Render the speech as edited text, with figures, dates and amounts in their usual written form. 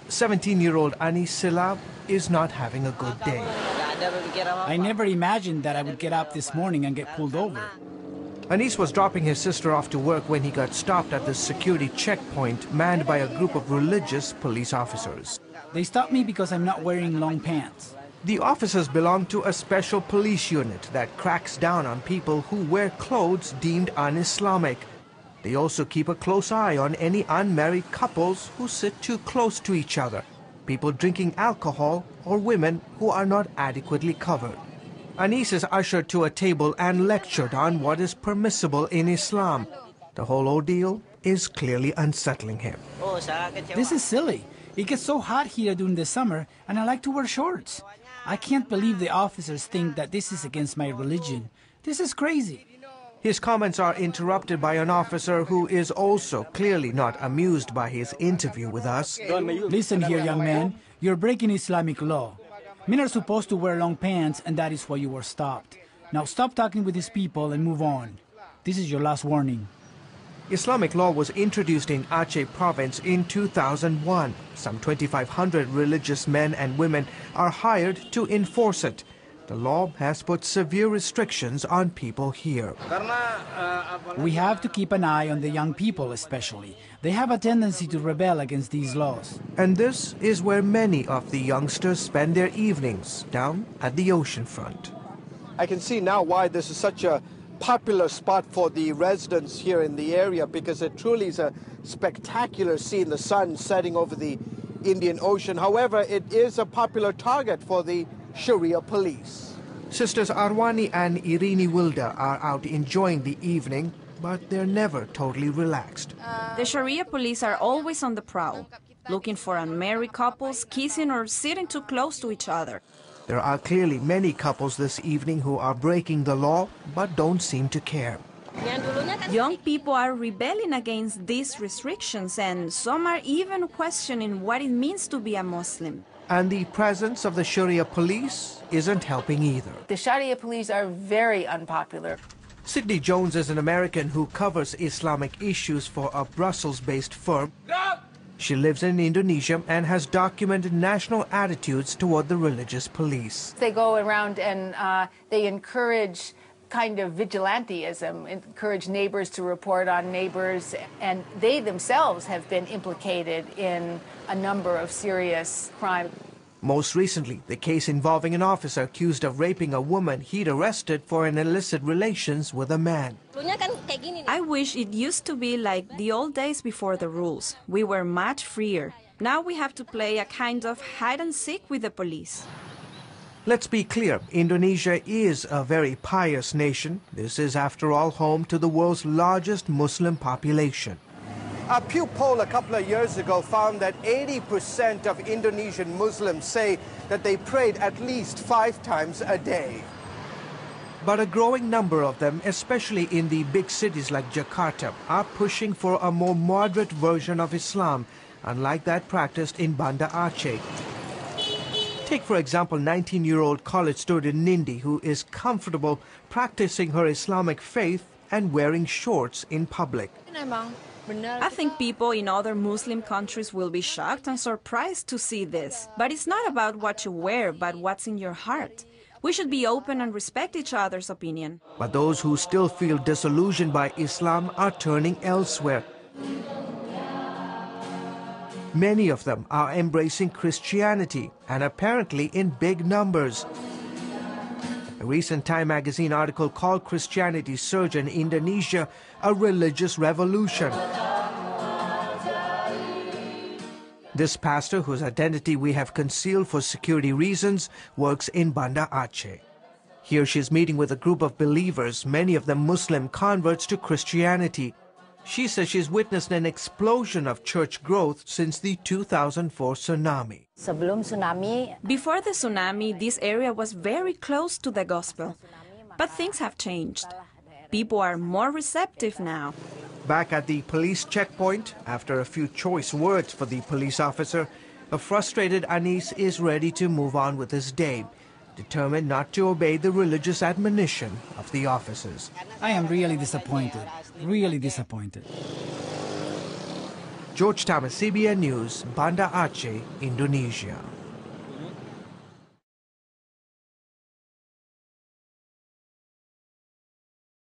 17-year-old Anisila is not having a good day. I never imagined that I would get up this morning and get pulled over. Anis was dropping his sister off to work when he got stopped at the security checkpoint manned by a group of religious police officers. They stopped me because I'm not wearing long pants. The officers belong to a special police unit that cracks down on people who wear clothes deemed un-Islamic. They also keep a close eye on any unmarried couples who sit too close to each other, people drinking alcohol, or women who are not adequately covered. Anis is ushered to a table and lectured on what is permissible in Islam. The whole ordeal is clearly unsettling him. This is silly. It gets so hot here during the summer, and I like to wear shorts. I can't believe the officers think that this is against my religion. This is crazy. His comments are interrupted by an officer who is also clearly not amused by his interview with us. Listen here, young man. You're breaking Islamic law. Men are supposed to wear long pants, and that is why you were stopped. Now stop talking with these people and move on. This is your last warning. Islamic law was introduced in Aceh province in 2001. Some 2,500 religious men and women are hired to enforce it. The law has put severe restrictions on people here. We have to keep an eye on the young people especially. They have a tendency to rebel against these laws. And this is where many of the youngsters spend their evenings, down at the ocean front. I can see now why this is such a popular spot for the residents here in the area, because it truly is a spectacular scene, the sun setting over the Indian Ocean. However, it is a popular target for the Sharia police. Sisters Arwani and Irini Wilda are out enjoying the evening, but they're never totally relaxed. The Sharia police are always on the prowl, looking for unmarried couples kissing or sitting too close to each other. There are clearly many couples this evening who are breaking the law, but don't seem to care. Young people are rebelling against these restrictions, and some are even questioning what it means to be a Muslim. And the presence of the Sharia police isn't helping either. The Sharia police are very unpopular. Sydney Jones is an American who covers Islamic issues for a Brussels-based firm. She lives in Indonesia and has documented national attitudes toward the religious police. They go around and they encourage kind of vigilantism, encourage neighbors to report on neighbors, and they themselves have been implicated in a number of serious crimes. Most recently, the case involving an officer accused of raping a woman he'd arrested for an illicit relations with a man. I wish it used to be like the old days before the rules. We were much freer. Now we have to play a kind of hide and seek with the police. Let's be clear, Indonesia is a very pious nation. This is, after all, home to the world's largest Muslim population. A Pew poll a couple of years ago found that 80% of Indonesian Muslims say that they prayed at least 5 times a day. But a growing number of them, especially in the big cities like Jakarta, are pushing for a more moderate version of Islam, unlike that practiced in Banda Aceh. Take, for example, 19-year-old college student Nindi, who is comfortable practicing her Islamic faith and wearing shorts in public. I think people in other Muslim countries will be shocked and surprised to see this. But it's not about what you wear, but what's in your heart. We should be open and respect each other's opinion. But those who still feel disillusioned by Islam are turning elsewhere. Many of them are embracing Christianity, and apparently in big numbers. A recent Time magazine article called Christianity's surge in Indonesia a religious revolution. This pastor, whose identity we have concealed for security reasons, works in Banda Aceh. Here she is meeting with a group of believers, many of them Muslim converts to Christianity. She says she's witnessed an explosion of church growth since the 2004 tsunami. Before the tsunami, this area was very close to the gospel. But things have changed. People are more receptive now. Back at the police checkpoint, after a few choice words for the police officer, a frustrated Anis is ready to move on with his day, determined not to obey the religious admonition of the officers. I am really disappointed. Really disappointed. George Thomas, CBN News, Banda Aceh, Indonesia.